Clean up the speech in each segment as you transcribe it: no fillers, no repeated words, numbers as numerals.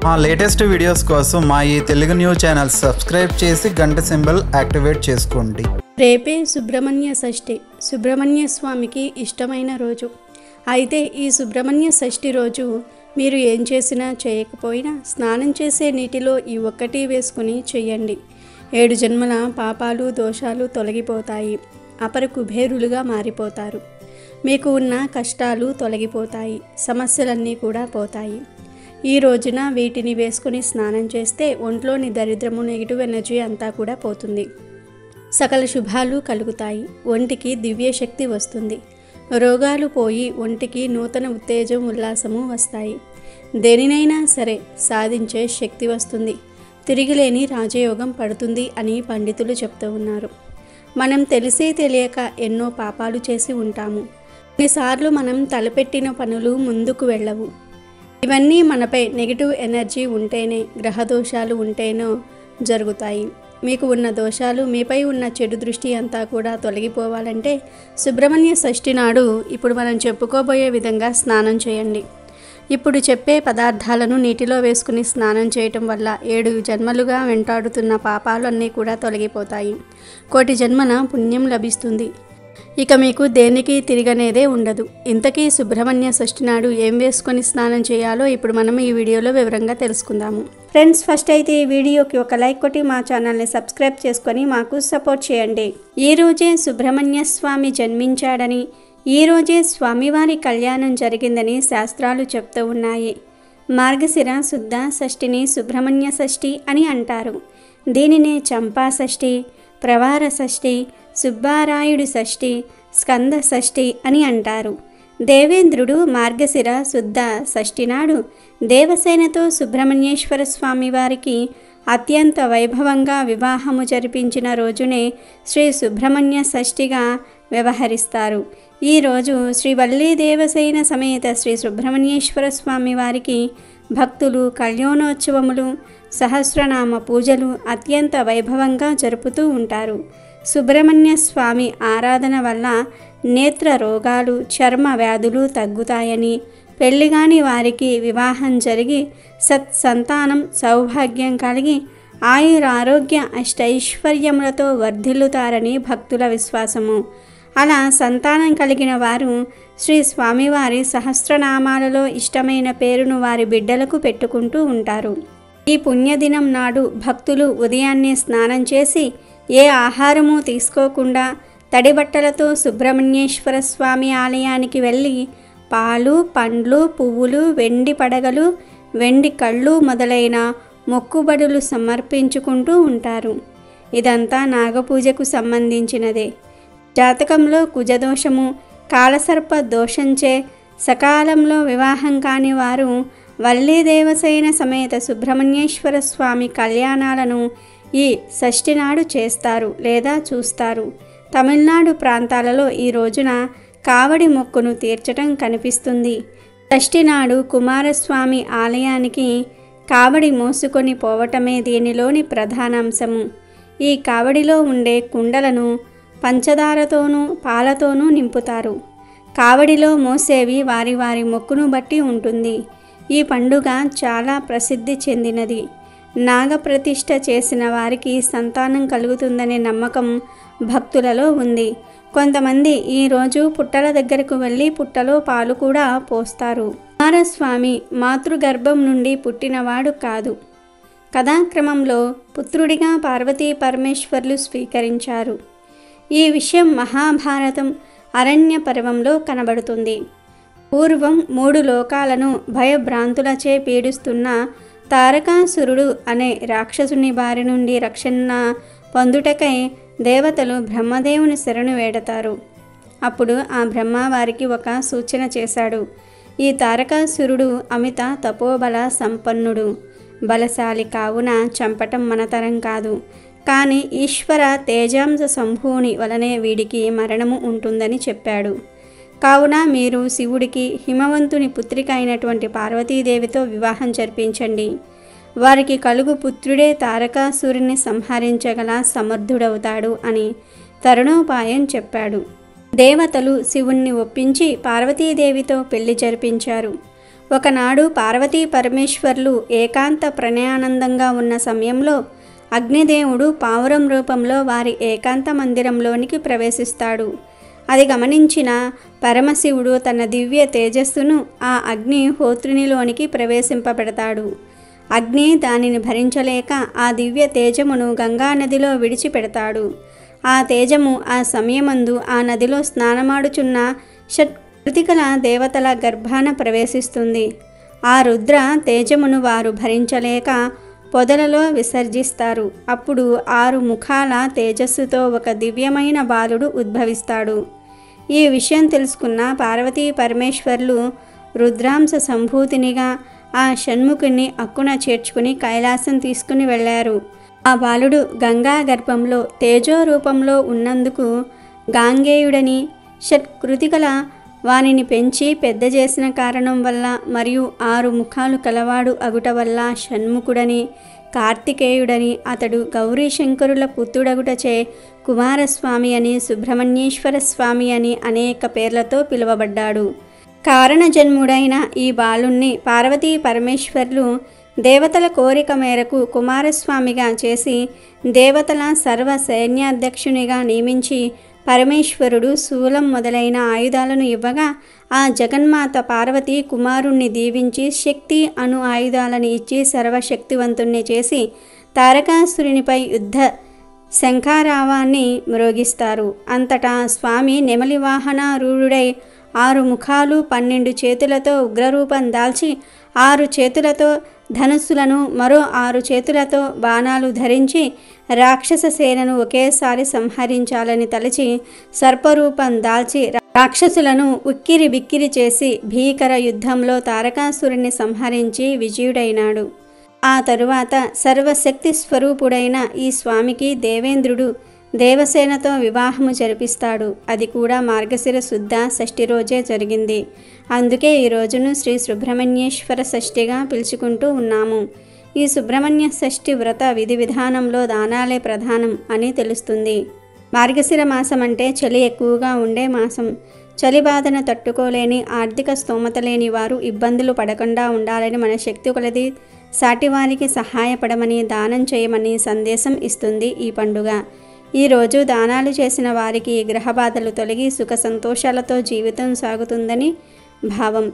మా latest videos కోసం మా ఈ తెలుగు న్యూస్ ఛానల్ సబ్స్క్రైబ్ చేసి గంట సింబల్ యాక్టివేట్ చేసుకోండి. రేపే సుబ్రహ్మణ్య షష్ఠి. సుబ్రహ్మణ్య స్వామికి ఇష్టమైన రోజు. అయితే ఈ సుబ్రహ్మణ్య షష్ఠి రోజు మీరు ఏం చేసినా చేయకపోయినా స్నానం చేసే నీటిలో ఈ ఒక్కటి వేసుకుని చెయ్యండి. 7 జన్మల పాపాలు దోషాలు తొలగిపోతాయి. అపర కుబేరులుగా మారిపోతారు. మీకు ఉన్న కష్టాలు తొలగిపోతాయి. సమస్యలన్నీ కూడా పోతాయి. ఈ రోజున వీటిని వేసుకుని స్నానం చేస్తే ఒంట్లోని దరిద్రము, నెగిటివ్ ఎనర్జీ అంతా కూడా పోతుంది. సకల శుభాలు కలుగుతాయి. ఒంటికి దివ్య శక్తి వస్తుంది. రోగాలు పోయి ఒంటికి నూతన ఉత్తేజం, ఉల్లాసము వస్తాయి. దేనినైనా సరే సాధించే శక్తి వస్తుంది. తిరిగిలేని రాజయోగం పడుతుంది అని పండితులు చెప్తూ ఉన్నారు. మనం తెలిసి తెలియక ఎన్నో పాపాలు చేసి ఉంటాము. కొన్నిసార్లు మనం తలపెట్టిన పనులు ముందుకు వెళ్ళవు. ఇవన్నీ మనపై నెగిటివ్ ఎనర్జీ ఉంటేనే, గ్రహదోషాలు ఉంటేనో జరుగుతాయి. మీకు ఉన్న దోషాలు, మీపై ఉన్న చెడు దృష్టి అంతా కూడా తొలగిపోవాలంటే సుబ్రహ్మణ్య షష్ఠి నాడు ఇప్పుడు మనం చెప్పుకోబోయే విధంగా స్నానం చేయండి. ఇప్పుడు చెప్పే పదార్థాలను నీటిలో వేసుకుని స్నానం చేయటం వల్ల 7 జన్మలుగా వెంటాడుతున్న పాపాలు అన్నీ కూడా తొలగిపోతాయి. 1,000,000 జన్మల పుణ్యం లభిస్తుంది. ఇక మీకు దేనికి తిరగనేదే ఉండదు. ఇంతకీ సుబ్రహ్మణ్య షష్ఠి నాడు ఏం వేసుకొని స్నానం చేయాలో ఇప్పుడు మనం ఈ వీడియోలో వివరంగా తెలుసుకుందాము. ఫ్రెండ్స్, ఫస్ట్ అయితే ఈ వీడియోకి ఒక లైక్ కొట్టి మా ఛానల్ని సబ్స్క్రైబ్ చేసుకొని మాకు సపోర్ట్ చేయండి. ఈ రోజే సుబ్రహ్మణ్య స్వామి జన్మించాడని, ఈ రోజే స్వామివారి కళ్యాణం జరిగిందని శాస్త్రాలు చెప్తూ ఉన్నాయి. మార్గశిర శుద్ధ షష్ఠిని సుబ్రహ్మణ్య షష్ఠి అని అంటారు. దీనినే చంపా షష్ఠి, ప్రవార షష్ఠి, సుబ్బారాయుడు షష్ఠి, స్కంద షష్ఠి అని అంటారు. దేవేంద్రుడు మార్గశిర శుద్ధ షష్ఠి నాడు దేవసేనతో సుబ్రహ్మణ్యేశ్వర స్వామి వారికి అత్యంత వైభవంగా వివాహము జరిపించిన రోజునే శ్రీ సుబ్రహ్మణ్య షష్ఠిగా వ్యవహరిస్తారు. ఈరోజు శ్రీ వల్లీ దేవసేన సమేత శ్రీ సుబ్రహ్మణ్యేశ్వర స్వామి వారికి భక్తులు కళ్యాణోత్సవములు, సహస్రనామ పూజలు అత్యంత వైభవంగా జరుపుతూ ఉంటారు. సుబ్రహ్మణ్య స్వామి ఆరాధన వల్ల నేత్ర రోగాలు, చర్మ వ్యాధులు తగ్గుతాయని, పెళ్లిగాని వారికి వివాహం జరిగి సత్సంతానం, సౌభాగ్యం కలిగి ఆయురారోగ్య అష్టైశ్వర్యములతో వర్ధిల్లుతారని భక్తుల విశ్వాసము. అలా సంతానం కలిగిన వారు శ్రీ స్వామివారి సహస్రనామాలలో ఇష్టమైన పేరును వారి బిడ్డలకు పెట్టుకుంటూ ఉంటారు. ఈ పుణ్యదినం నాడు భక్తులు ఉదయాన్నే స్నానం చేసి ఏ ఆహారము తీసుకోకుండా తడి బట్టలతో సుబ్రహ్మణ్యేశ్వర స్వామి ఆలయానికి వెళ్ళి పాలు, పండ్లు, పువ్వులు, వెండి పడగలు, వెండి కళ్ళు మొదలైన మొక్కుబడులు సమర్పించుకుంటూ ఉంటారు. ఇదంతా నాగపూజకు సంబంధించినదే. జాతకంలో కుజదోషము, కాలసర్ప దోషంచే సకాలంలో వివాహం కాని వారు వల్లీ దేవసేన సమేత సుబ్రహ్మణ్యేశ్వర స్వామి కళ్యాణాలను ఈ షష్ఠి నాడు చేస్తారు లేదా చూస్తారు. తమిళనాడు ప్రాంతాలలో ఈ రోజున కావడి మొక్కును తీర్చటం కనిపిస్తుంది. షష్ఠి నాడు కుమారస్వామి ఆలయానికి కావడి మోసుకొని పోవటమే దీనిలోని ప్రధానాంశము. ఈ కావడిలో ఉండే కుండలను పంచదారతోనూ పాలతోనూ నింపుతారు. కావడిలో మోసేవి వారి వారి మొక్కును బట్టి ఉంటుంది. ఈ పండుగ చాలా ప్రసిద్ధి చెందినది. నాగప్రతిష్ఠ చేసిన వారికి సంతానం కలుగుతుందనే నమ్మకం భక్తులలో ఉంది. కొంతమంది ఈరోజు పుట్టల దగ్గరకు వెళ్ళి పుట్టలో పాలు కూడా పోస్తారు. కుమారస్వామి మాతృగర్భం నుండి పుట్టినవాడు కాదు. కథాక్రమంలో పుత్రుడిగా పార్వతీ పరమేశ్వర్లు స్వీకరించారు. ఈ విషయం మహాభారతం అరణ్య పర్వంలో కనబడుతుంది. పూర్వం 3 లోకాలను భయభ్రాంతులచే పీడిస్తున్న తారకాసురుడు అనే రాక్షసుని బారి నుండి రక్షణ పొందుటకై దేవతలు బ్రహ్మదేవుని శరణు వేడతారు. అప్పుడు ఆ బ్రహ్మ వారికి ఒక సూచన చేశాడు. ఈ తారకాసురుడు అమిత తపోబల సంపన్నుడు, బలశాలి కావున చంపటం మనతరం కాదు. కానీ ఈశ్వర తేజాంశ సంభూని వలనే వీడికి మరణము ఉంటుందని చెప్పాడు. కావున మీరు శివుడికి హిమవంతుని పుత్రిక అయినటువంటి పార్వతీదేవితో వివాహం జరిపించండి. వారికి కలుగు పుత్రుడే తారకాసురుని సంహరించగల సమర్థుడవుతాడు అని తరుణోపాయం చెప్పాడు. దేవతలు శివుణ్ణి ఒప్పించి పార్వతీదేవితో పెళ్లి జరిపించారు. ఒకనాడు పార్వతీ పరమేశ్వర్లు ఏకాంత ప్రణయానందంగా ఉన్న సమయంలో అగ్నిదేవుడు పావురం రూపంలో వారి ఏకాంత మందిరంలోనికి ప్రవేశిస్తాడు. అది గమనించిన పరమశివుడు తన దివ్య తేజస్సును ఆ అగ్ని హోత్రునిలోనికి ప్రవేశింపబెడతాడు. అగ్ని దానిని భరించలేక ఆ దివ్య తేజమును గంగానదిలో విడిచిపెడతాడు. ఆ తేజము ఆ సమయమందు ఆ నదిలో స్నానమాడుచున్న షట్కృతికల దేవతల గర్భాన ప్రవేశిస్తుంది. ఆ రుద్ర తేజమును వారు భరించలేక పొదలలో విసర్జిస్తారు. అప్పుడు 6 ముఖాల తేజస్సుతో ఒక దివ్యమైన బాలుడు ఉద్భవిస్తాడు. ఈ విషయం తెలుసుకున్న పార్వతీ పరమేశ్వర్లు రుద్రాంశ సంభూతినిగా ఆ షణ్ముఖుని అక్కున చేర్చుకుని కైలాసం తీసుకుని వెళ్ళారు. ఆ బాలుడు గంగా గర్భంలో తేజో రూపంలో ఉన్నందుకు గాంగేయుడని, షట్కృతికల వానిని పెంచి పెద్ద చేసిన కారణం వల్ల మరియు 6 ముఖాలు కలవాడు అగుట వల్ల షణ్ముఖుడని, కార్తికేయుడని, అతడు గౌరీ శంకరుల పుత్రుడగుటచే కుమారస్వామి అని, సుబ్రహ్మణ్యేశ్వర స్వామి అని అనేక పేర్లతో పిలువబడ్డాడు. కారణజన్ముడైన ఈ బాలుణ్ణి పార్వతీ పరమేశ్వర్లు దేవతల కోరిక మేరకు కుమారస్వామిగా చేసి దేవతల సర్వ సైన్యాధ్యక్షునిగా నియమించి పరమేశ్వరుడు శూలం మొదలైన ఆయుధాలను ఇవ్వగా ఆ జగన్మాత పార్వతి కుమారుణ్ణి దీవించి శక్తి అను ఆయుధాలను ఇచ్చి సర్వశక్తివంతుణ్ణి చేసి తారకాసురునిపై యుద్ధ శంఖారావాన్ని మ్రోగిస్తారు. అంతటా స్వామి నెమలి వాహనారూఢుడై 6 ముఖాలు 12 చేతులతో ఉగ్రరూపం దాల్చి 6 చేతులతో ధనుస్సులను మరో 6 చేతులతో బాణాలు ధరించి రాక్షస సేనను ఒకేసారి సంహరించాలని తలచి సర్పరూపం దాల్చి రాక్షసులను ఉక్కిరి బిక్కిరి చేసి భీకర యుద్ధంలో తారకాసురుణ్ణి సంహరించి విజయుడైనాడు. ఆ తరువాత సర్వశక్తి స్వరూపుడైన ఈ స్వామికి దేవేంద్రుడు దేవసేనతో వివాహము జరిపిస్తాడు. అది కూడా మార్గశిర శుద్ధ షష్ఠి రోజే జరిగింది. అందుకే ఈ రోజును శ్రీ సుబ్రహ్మణ్యేశ్వర షష్ఠిగా పిలుచుకుంటూ ఉన్నాము. ఈ సుబ్రహ్మణ్య షష్ఠి వ్రత విధి విధానంలో దానాలే ప్రధానం అని తెలుస్తుంది. మార్గశిర మాసం అంటే చలి ఎక్కువగా ఉండే మాసం. చలి బాధను తట్టుకోలేని ఆర్థిక స్తోమత లేని వారు ఇబ్బందులు పడకుండా ఉండాలని మన శక్తి కొలది సాటివారికి సహాయపడమని దానం చేయమని సందేశం ఇస్తుంది ఈ పండుగ. ఈరోజు దానాలు చేసిన వారికి గ్రహబాధలు తొలగి సుఖ సంతోషాలతో జీవితం సాగుతుందని భావం.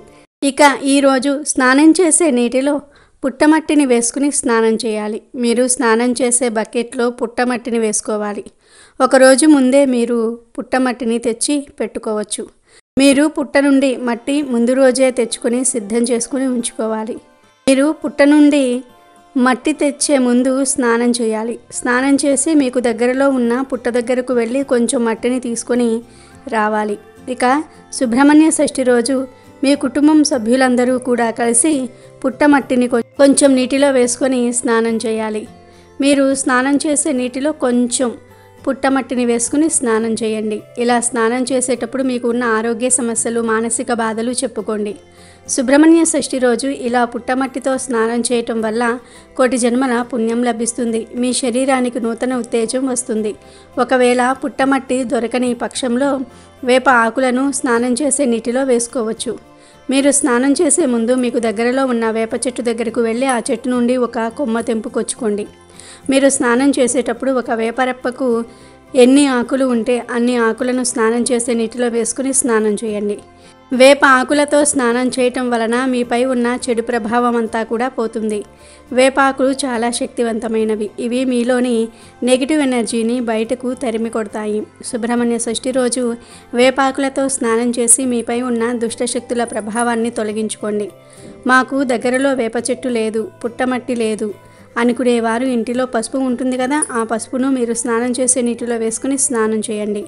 ఇక ఈరోజు స్నానం చేసే నీటిలో పుట్టమట్టిని వేసుకుని స్నానం చేయాలి. మీరు స్నానం చేసే బకెట్లో పుట్టమట్టిని వేసుకోవాలి. ఒకరోజు ముందే మీరు పుట్టమట్టిని తెచ్చి పెట్టుకోవచ్చు. మీరు పుట్ట నుండి మట్టి ముందు రోజే తెచ్చుకొని సిద్ధం చేసుకుని ఉంచుకోవాలి. మీరు పుట్ట నుండి మట్టి తెచ్చే ముందు స్నానం చేయాలి. స్నానం చేసి మీకు దగ్గరలో ఉన్న పుట్ట దగ్గరకు వెళ్ళి కొంచెం మట్టిని తీసుకొని రావాలి. ఇక సుబ్రహ్మణ్య షష్ఠి రోజు మీ కుటుంబం సభ్యులందరూ కూడా కలిసి పుట్ట మట్టిని కొంచెం నీటిలో వేసుకొని స్నానం చేయాలి. మీరు స్నానం చేసే నీటిలో కొంచెం పుట్టమట్టిని వేసుకుని స్నానం చేయండి. ఇలా స్నానం చేసేటప్పుడు మీకు ఉన్న ఆరోగ్య సమస్యలు, మానసిక బాధలు చెప్పుకోండి. సుబ్రహ్మణ్య షష్ఠి రోజు ఇలా పుట్టమట్టితో స్నానం చేయటం వల్ల 1,000 జన్మల పుణ్యం లభిస్తుంది. మీ శరీరానికి నూతన ఉత్తేజం వస్తుంది. ఒకవేళ పుట్టమట్టి దొరకని పక్షంలో వేప ఆకులను స్నానం చేసే నీటిలో వేసుకోవచ్చు. మీరు స్నానం చేసే ముందు మీకు దగ్గరలో ఉన్న వేప చెట్టు దగ్గరకు వెళ్ళి ఆ చెట్టు నుండి ఒక కొమ్మ తెంపుకొచ్చుకోండి. మీరు స్నానం చేసేటప్పుడు ఒక వేపరెప్పకు ఎన్ని ఆకులు ఉంటే అన్ని ఆకులను స్నానం చేసే నీటిలో వేసుకుని స్నానం చేయండి. వేప ఆకులతో స్నానం చేయటం వలన మీపై ఉన్న చెడు ప్రభావం అంతా కూడా పోతుంది. వేపాకులు చాలా శక్తివంతమైనవి. ఇవి మీలోని నెగిటివ్ ఎనర్జీని బయటకు తరిమి కొడతాయి. సుబ్రహ్మణ్య షష్ఠి రోజు వేపాకులతో స్నానం చేసి మీపై ఉన్న దుష్టశక్తుల ప్రభావాన్ని తొలగించుకోండి. మాకు దగ్గరలో వేప చెట్టు లేదు, పుట్టమట్టి లేదు అనుకునేవారు ఇంటిలో పసుపు ఉంటుంది కదా, ఆ పసుపును మీరు స్నానం చేసే నీటిలో వేసుకుని స్నానం చేయండి.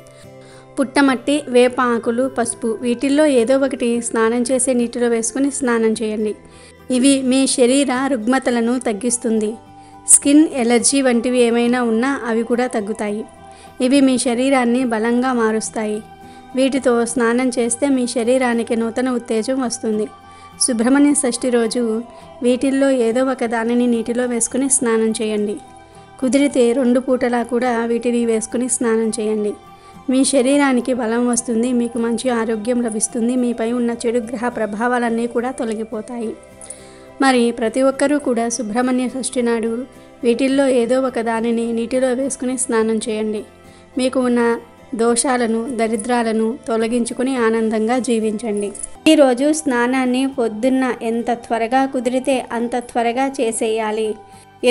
పుట్టమట్టి, వేప ఆకులు, పసుపు వీటిల్లో ఏదో ఒకటి స్నానం చేసే నీటిలో వేసుకుని స్నానం చేయండి. ఇవి మీ శరీర రుగ్మతలను తగ్గిస్తుంది. స్కిన్ ఎలర్జీ వంటివి ఏమైనా ఉన్నా అవి కూడా తగ్గుతాయి. ఇవి మీ శరీరాన్ని బలంగా మారుస్తాయి. వీటితో స్నానం చేస్తే మీ శరీరానికి నూతన ఉత్తేజం వస్తుంది. సుబ్రహ్మణ్య షష్ఠి రోజు వీటిల్లో ఏదో ఒక దానిని నీటిలో వేసుకుని స్నానం చేయండి. కుదిరితే 2 పూటలా కూడా వీటిని వేసుకుని స్నానం చేయండి. మీ శరీరానికి బలం వస్తుంది, మీకు మంచి ఆరోగ్యం లభిస్తుంది, మీపై ఉన్న చెడు గ్రహ ప్రభావాలన్నీ కూడా తొలగిపోతాయి. మరి ప్రతి ఒక్కరూ కూడా సుబ్రహ్మణ్య షష్ఠి నాడు వీటిల్లో ఏదో ఒక దానిని నీటిలో వేసుకుని స్నానం చేయండి. మీకు ఉన్న దోషాలను, దరిద్రాలను తొలగించుకుని ఆనందంగా జీవించండి. ఈరోజు స్నానాన్ని పొద్దున్న ఎంత త్వరగా కుదిరితే అంత త్వరగా చేసేయాలి.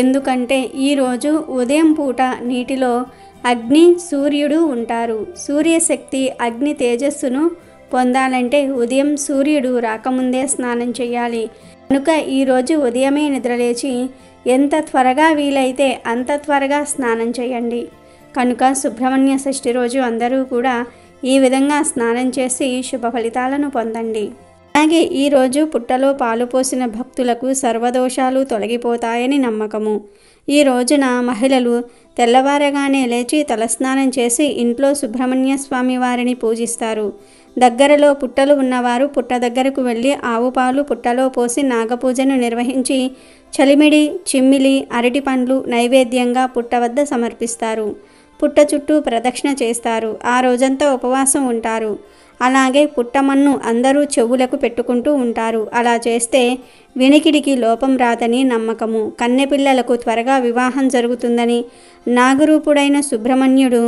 ఎందుకంటే ఈరోజు ఉదయం పూట నీటిలో అగ్ని, సూర్యుడు ఉంటారు. సూర్యశక్తి, అగ్ని తేజస్సును పొందాలంటే ఉదయం సూర్యుడు రాకముందే స్నానం చేయాలి. కనుక ఈరోజు ఉదయమే నిద్రలేచి ఎంత త్వరగా వీలైతే అంత త్వరగా స్నానం చేయండి. కనుక సుబ్రహ్మణ్య షష్ఠి రోజు అందరూ కూడా ఈ విధంగా స్నానం చేసి శుభ ఫలితాలను పొందండి. అలాగే ఈరోజు పుట్టలో పాలు పోసిన భక్తులకు సర్వదోషాలు తొలగిపోతాయని నమ్మకము. ఈ రోజున మహిళలు తెల్లవారగానే లేచి తలస్నానం చేసి ఇంట్లో సుబ్రహ్మణ్య స్వామి వారిని పూజిస్తారు. దగ్గరలో పుట్టలు ఉన్నవారు పుట్ట దగ్గరకు వెళ్ళి ఆవు పాలు పుట్టలో పోసి నాగపూజను నిర్వహించి చలిమిడి, చిమ్మిలి, అరటి పండ్లు నైవేద్యంగా పుట్ట వద్ద సమర్పిస్తారు. పుట్ట చుట్టూ ప్రదక్షిణ చేస్తారు. ఆ రోజంతా ఉపవాసం ఉంటారు. అలాగే పుట్టమన్ను అందరూ చెవులకు పెట్టుకుంటూ ఉంటారు. అలా చేస్తే వినికిడికి లోపం రాదని నమ్మకము. కన్నెపిల్లలకు త్వరగా వివాహం జరుగుతుందని, నాగరూపుడైన సుబ్రహ్మణ్యుడు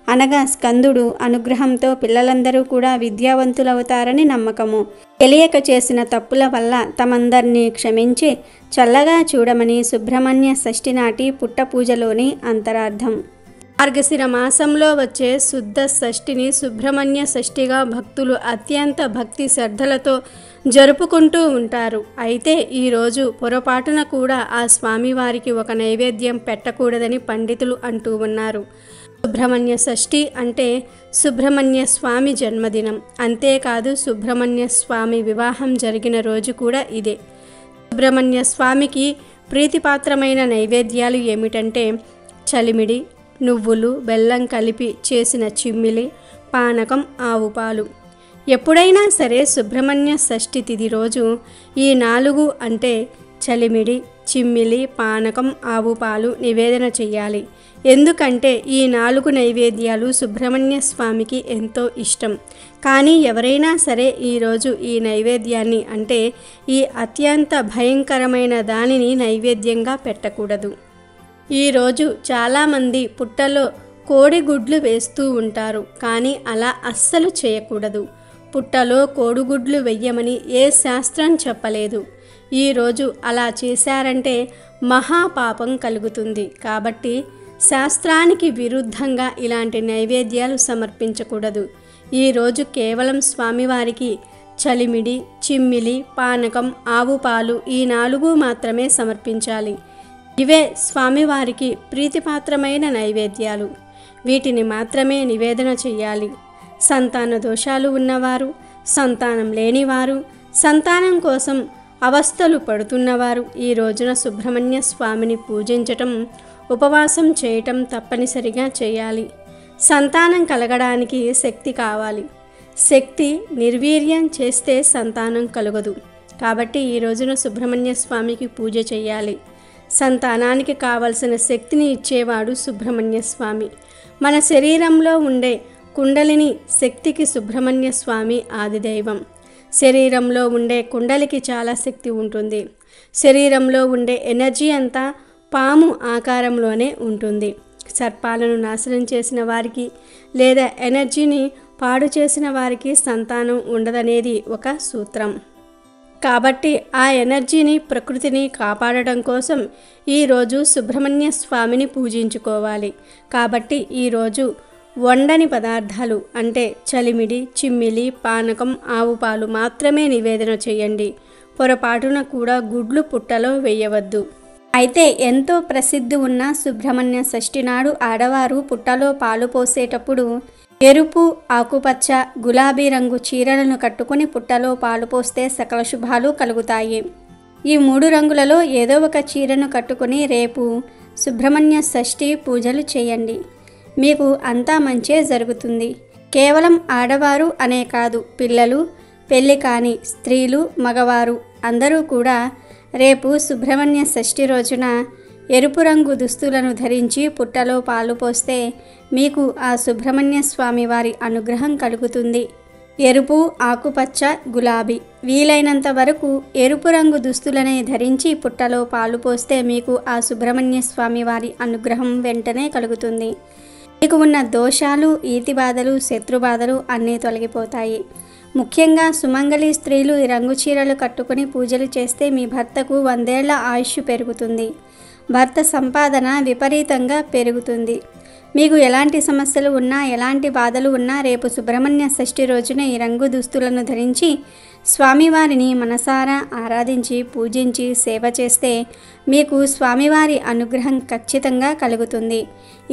అనగా స్కందుడు అనుగ్రహంతో పిల్లలందరూ కూడా విద్యావంతులవుతారని నమ్మకము. తెలియక చేసిన తప్పుల వల్ల తమందరినీ క్షమించి చల్లగా చూడమని సుబ్రహ్మణ్య షష్ఠి నాటి పుట్ట పూజలోని అంతరార్థం. మార్గశిర మాసంలో వచ్చే శుద్ధ షష్ఠిని సుబ్రహ్మణ్య షష్ఠిగా భక్తులు అత్యంత భక్తి శ్రద్ధలతో జరుపుకుంటూ ఉంటారు. అయితే ఈరోజు పొరపాటున కూడా ఆ స్వామివారికి ఒక నైవేద్యం పెట్టకూడదని పండితులు అంటూ ఉన్నారు. సుబ్రహ్మణ్య షష్ఠి అంటే సుబ్రహ్మణ్య స్వామి జన్మదినం. అంతేకాదు సుబ్రహ్మణ్య స్వామి వివాహం జరిగిన రోజు కూడా ఇదే. సుబ్రహ్మణ్య స్వామికి ప్రీతిపాత్రమైన నైవేద్యాలు ఏమిటంటే చలిమిడి, నువ్వులు, బెల్లం కలిపి చేసిన చిమ్మిలి, పానకం, ఆవు పాలు. ఎప్పుడైనా సరే సుబ్రహ్మణ్య షష్ఠి తిథి రోజు ఈ 4 అంటే చలిమిడి, చిమ్మిలి, పానకం, ఆవు పాలు నివేదన చెయ్యాలి. ఎందుకంటే ఈ 4 నైవేద్యాలు సుబ్రహ్మణ్య స్వామికి ఎంతో ఇష్టం. కానీ ఎవరైనా సరే ఈరోజు ఈ నైవేద్యాన్ని అంటే ఈ అత్యంత భయంకరమైన దానిని నైవేద్యంగా పెట్టకూడదు. ఈరోజు చాలామంది పుట్టలో కోడిగుడ్లు వేస్తూ ఉంటారు. కానీ అలా అస్సలు చేయకూడదు. పుట్టలో కోడిగుడ్లు వెయ్యమని ఏ శాస్త్రం చెప్పలేదు. ఈరోజు అలా చేశారంటే మహాపాపం కలుగుతుంది. కాబట్టి శాస్త్రానికి విరుద్ధంగా ఇలాంటి నైవేద్యాలు సమర్పించకూడదు. ఈరోజు కేవలం స్వామివారికి చలిమిడి, చిమ్మిలి, పానకం, ఆవు పాలు ఈ 4 మాత్రమే సమర్పించాలి. ఇవే స్వామివారికి ప్రీతిపాత్రమైన నైవేద్యాలు. వీటిని మాత్రమే నివేదన చెయ్యాలి. సంతాన దోషాలు ఉన్నవారు, సంతానం లేనివారు, సంతానం కోసం అవస్థలు పడుతున్నవారు ఈ రోజున సుబ్రహ్మణ్య స్వామిని పూజించటం, ఉపవాసం చేయటం తప్పనిసరిగా చేయాలి. సంతానం కలగడానికి శక్తి కావాలి. శక్తి నిర్వీర్యం చేస్తే సంతానం కలగదు. కాబట్టి ఈ రోజున సుబ్రహ్మణ్య స్వామికి పూజ చేయాలి. సంతానానికి కావలసిన శక్తిని ఇచ్చేవాడు సుబ్రహ్మణ్య స్వామి. మన శరీరంలో ఉండే కుండలిని శక్తికి సుబ్రహ్మణ్య స్వామి ఆదిదైవం. శరీరంలో ఉండే కుండలికి చాలా శక్తి ఉంటుంది. శరీరంలో ఉండే ఎనర్జీ అంతా పాము ఆకారంలోనే ఉంటుంది. సర్పాలను నాశనం చేసిన వారికి లేదా ఎనర్జీని పాడు చేసిన వారికి సంతానం ఉండదనేది ఒక సూత్రం. కాబట్టి ఆ ఎనర్జీని, ప్రకృతిని కాపాడటం కోసం ఈరోజు సుబ్రహ్మణ్య స్వామిని పూజించుకోవాలి. కాబట్టి ఈరోజు వండని పదార్థాలు అంటే చలిమిడి, చిమ్మిలి, పానకం, ఆవు పాలు మాత్రమే నివేదన చేయండి. పొరపాటున కూడా గుడ్లు పుట్టలో వేయవద్దు. అయితే ఎంతో ప్రసిద్ధి ఉన్న సుబ్రహ్మణ్య షష్ఠి నాడు ఆడవారు పుట్టలో పాలు పోసేటప్పుడు ఎరుపు, ఆకుపచ్చ, గులాబీ రంగు చీరలను కట్టుకుని పుట్టలో పాలు పోస్తే సకల శుభాలు కలుగుతాయి. ఈ 3 రంగులలో ఏదో ఒక చీరను కట్టుకుని రేపు సుబ్రహ్మణ్య షష్ఠి పూజలు చేయండి. మీకు అంతా మంచే జరుగుతుంది. కేవలం ఆడవారు అనే కాదు, పిల్లలు, పెళ్లి కాని స్త్రీలు, మగవారు అందరూ కూడా రేపు సుబ్రహ్మణ్య షష్ఠి రోజున ఎరుపు రంగు దుస్తులను ధరించి పుట్టలో పాలు పోస్తే మీకు ఆ సుబ్రహ్మణ్య స్వామి వారి అనుగ్రహం కలుగుతుంది. ఎరుపు, ఆకుపచ్చ, గులాబీ వీలైనంత వరకు ఎరుపు రంగు దుస్తులనే ధరించి పుట్టలో పాలు పోస్తే మీకు ఆ సుబ్రహ్మణ్య స్వామి వారి అనుగ్రహం వెంటనే కలుగుతుంది. మీకు ఉన్న దోషాలు, ఈతి బాధలు, శత్రుబాధలు అన్నీ తొలగిపోతాయి. ముఖ్యంగా సుమంగళి స్త్రీలు ఈ రంగు చీరలు కట్టుకుని పూజలు చేస్తే మీ భర్తకు 100 ఏళ్ల ఆయుష్ పెరుగుతుంది. భర్త సంపాదన విపరీతంగా పెరుగుతుంది. మీకు ఎలాంటి సమస్యలు ఉన్నా, ఎలాంటి బాధలు ఉన్నా రేపు సుబ్రహ్మణ్య షష్ఠి రోజున ఈ రంగు దుస్తులను ధరించి స్వామివారిని మనసారా ఆరాధించి పూజించి సేవ చేస్తే మీకు స్వామివారి అనుగ్రహం ఖచ్చితంగా కలుగుతుంది.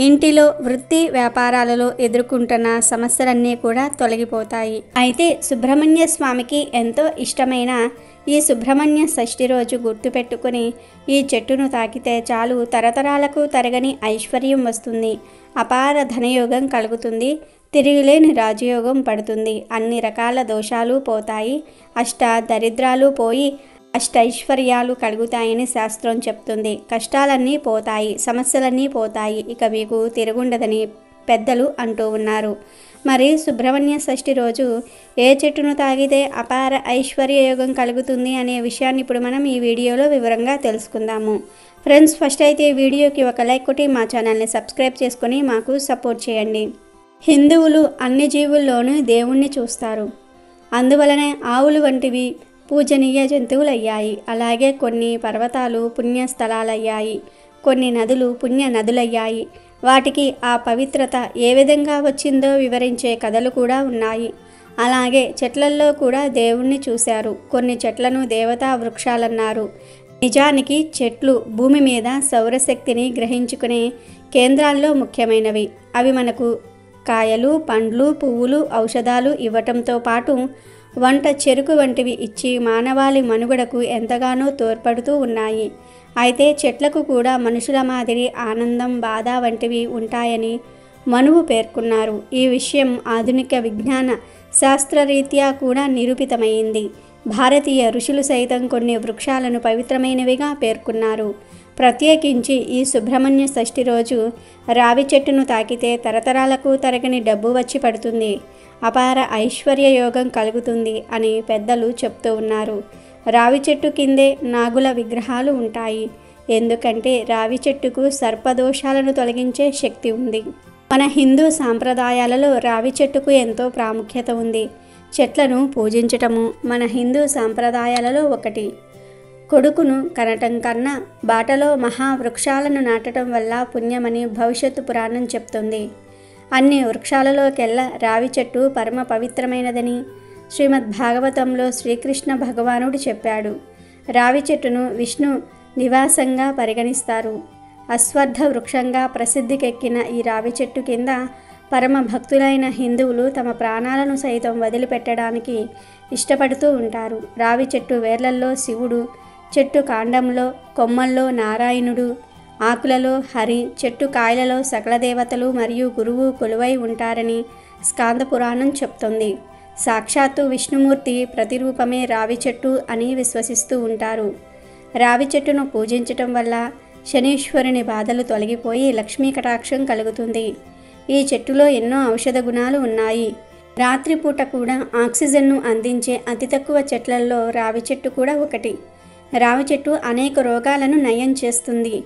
ఇంటిలో, వృత్తి, వ్యాపారాలలో ఎదుర్కొంటున్న సమస్యలన్నీ కూడా తొలగిపోతాయి. అయితే సుబ్రహ్మణ్య స్వామికి ఎంతో ఇష్టమైన ఈ సుబ్రహ్మణ్య షష్ఠి రోజు గుర్తుపెట్టుకుని ఈ చెట్టును తాకితే చాలు, తరతరాలకు తరగని ఐశ్వర్యం వస్తుంది, అపార ధనయోగం కలుగుతుంది, తిరిగిలేని రాజయోగం పడుతుంది, అన్ని రకాల దోషాలు పోతాయి, అష్ట దరిద్రాలు పోయి అష్టైశ్వర్యాలు కలుగుతాయని శాస్త్రం చెప్తుంది. కష్టాలన్నీ పోతాయి, సమస్యలన్నీ పోతాయి, ఇక మీకు తిరుగుండదని పెద్దలు అంటూ ఉన్నారు. మరి సుబ్రహ్మణ్య షష్ఠి రోజు ఏ చెట్టును తాగితే అపార ఐశ్వర్య యోగం కలుగుతుంది అనే విషయాన్ని ఇప్పుడు మనం ఈ వీడియోలో వివరంగా తెలుసుకుందాము. ఫ్రెండ్స్, ఫస్ట్ అయితే ఈ వీడియోకి ఒక లైక్ కొట్టి మా ఛానల్ని సబ్స్క్రైబ్ చేసుకొని మాకు సపోర్ట్ చేయండి. హిందువులు అన్ని జీవుల్లోనూ దేవుణ్ణి చూస్తారు. అందువలనే ఆవులు వంటివి పూజనీయ జంతువులయ్యాయి. అలాగే కొన్ని పర్వతాలు పుణ్యస్థలాలయ్యాయి, కొన్ని నదులు పుణ్య నదులయ్యాయి. వాటికి ఆ పవిత్రత ఏ విధంగా వచ్చిందో వివరించే కథలు కూడా ఉన్నాయి. అలాగే చెట్లల్లో కూడా దేవుణ్ణి చూశారు. కొన్ని చెట్లను దేవతా వృక్షాలన్నారు. నిజానికి చెట్లు భూమి మీద సౌరశక్తిని గ్రహించుకునే కేంద్రాల్లో ముఖ్యమైనవి. అవి మనకు కాయలు, పండ్లు, పువ్వులు, ఔషధాలు ఇవ్వటంతో పాటు వంట, చెరుకు వంటివి ఇచ్చి మానవాళి మనుగడకు ఎంతగానో తోడ్పడుతూ ఉన్నాయి. అయితే చెట్లకు కూడా మనుషుల మాదిరి ఆనందం, బాధ వంటివి ఉంటాయని మనువు పేర్కొన్నారు. ఈ విషయం ఆధునిక విజ్ఞాన శాస్త్రరీత్యా కూడా నిరూపితమైంది. భారతీయ ఋషులు సైతం కొన్ని వృక్షాలను పవిత్రమైనవిగా పేర్కొన్నారు. ప్రత్యేకించి ఈ సుబ్రహ్మణ్య షష్ఠి రోజు రావి చెట్టును తాకితే తరతరాలకు తరగని డబ్బు వచ్చి పడుతుంది, అపార ఐశ్వర్య యోగం కలుగుతుంది అని పెద్దలు చెప్తూ ఉన్నారు. రావి చెట్టు కిందే నాగుల విగ్రహాలు ఉంటాయి. ఎందుకంటే రావి చెట్టుకు సర్పదోషాలను తొలగించే శక్తి ఉంది. మన హిందూ సాంప్రదాయాలలో రావి చెట్టుకు ఎంతో ప్రాముఖ్యత ఉంది. చెట్లను పూజించటము మన హిందూ సాంప్రదాయాలలో ఒకటి. కొడుకును కనటం కన్నా బాటలో మహావృక్షాలను నాటడం వల్ల పుణ్యమని భవిష్యత్తు పురాణం చెప్తుంది. అన్ని వృక్షాలలోకెల్లా రావి చెట్టు పరమ పవిత్రమైనదని శ్రీమద్ భాగవతంలో శ్రీకృష్ణ భగవానుడు చెప్పాడు. రావి చెట్టును విష్ణు నివాసంగా పరిగణిస్తారు. అశ్వత్థ వృక్షంగా ప్రసిద్ధికెక్కిన ఈ రావి చెట్టు కింద పరమ భక్తులైన హిందువులు తమ ప్రాణాలను సైతం వదిలిపెట్టడానికి ఇష్టపడుతూ ఉంటారు. రావి చెట్టు వేర్లల్లో శివుడు, చెట్టు కాండంలో, కొమ్మల్లో నారాయణుడు, ఆకులలో హరి, చెట్టు కాయలలో సకల దేవతలు మరియు గురువు కొలువై ఉంటారని స్కాంద పురాణం చెప్తుంది. సాక్షాత్తు విష్ణుమూర్తి ప్రతిరూపమే రావి చెట్టు అని విశ్వసిస్తూ ఉంటారు. రావి చెట్టును పూజించటం వల్ల శనీశ్వరుని బాధలు తొలగిపోయి లక్ష్మీ కటాక్షం కలుగుతుంది. ఈ చెట్టులో ఎన్నో ఔషధ గుణాలు ఉన్నాయి. రాత్రిపూట కూడా ఆక్సిజన్ను అందించే అతి తక్కువ చెట్లలో రావి చెట్టు కూడా ఒకటి. రావి చెట్టు అనేక రోగాలను నయం చేస్తుంది.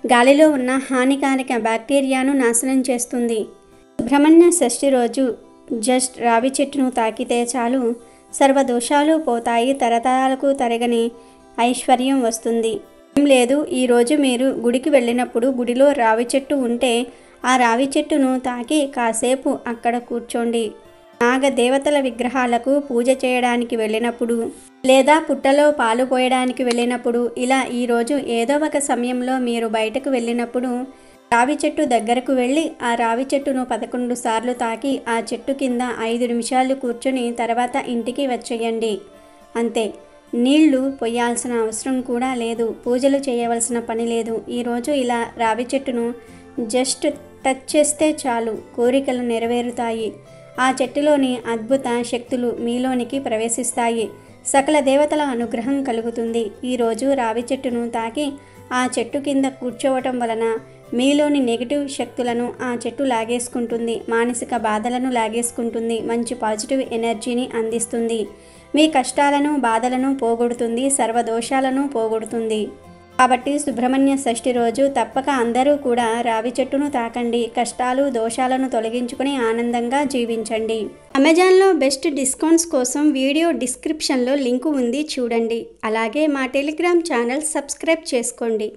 గాలిలో ఉన్న హానికారక బ్యాక్టీరియాను నాశనం చేస్తుంది. సుబ్రహ్మణ్య షష్ఠి రోజు జస్ట్ రావి చెట్టును తాకితే చాలు, సర్వదోషాలు పోతాయి, తరతరాలకు తరగని ఐశ్వర్యం వస్తుంది. ఏం లేదు, ఈరోజు మీరు గుడికి వెళ్ళినప్పుడు గుడిలో రావి చెట్టు ఉంటే ఆ రావి చెట్టును తాకి కాసేపు అక్కడ కూర్చోండి. నాగ దేవతల విగ్రహాలకు పూజ చేయడానికి వెళ్ళినప్పుడు లేదా పుట్టలో పాలు పోయడానికి వెళ్ళినప్పుడు ఇలా ఈరోజు ఏదో ఒక సమయంలో మీరు బయటకు వెళ్ళినప్పుడు రావి చెట్టు దగ్గరకు వెళ్ళి ఆ రావి చెట్టును 11 సార్లు తాకి ఆ చెట్టు కింద 5 నిమిషాలు కూర్చొని తర్వాత ఇంటికి వచ్చేయండి. అంతే. నీళ్లు పొయ్యాల్సిన అవసరం కూడా లేదు, పూజలు చేయవలసిన పని లేదు. ఈరోజు ఇలా రావి చెట్టును జస్ట్ టచ్ చేస్తే చాలు, కోరికలు నెరవేరుతాయి. ఆ చెట్టులోని అద్భుత శక్తులు మీలోనికి ప్రవేశిస్తాయి. సకల దేవతల అనుగ్రహం కలుగుతుంది. ఈరోజు రావి చెట్టును తాకి ఆ చెట్టు కింద కూర్చోవటం వలన మీలోని నెగిటివ్ శక్తులను ఆ చెట్టు లాగేసుకుంటుంది, మానసిక బాధలను లాగేసుకుంటుంది, మంచి పాజిటివ్ ఎనర్జీని అందిస్తుంది, మీ కష్టాలను బాధలను పోగొడుతుంది, సర్వదోషాలను పోగొడుతుంది. కాబట్టి సుబ్రహ్మణ్య షష్ఠి రోజు తప్పక అందరూ కూడా రావి చెట్టును తాకండి, కష్టాలు దోషాలను తొలగించుకొని ఆనందంగా జీవించండి. అమెజాన్లో బెస్ట్ డిస్కౌంట్స్ కోసం వీడియో డిస్క్రిప్షన్లో లింకు ఉంది, చూడండి. అలాగే మా టెలిగ్రామ్ ఛానల్ సబ్స్క్రైబ్ చేసుకోండి.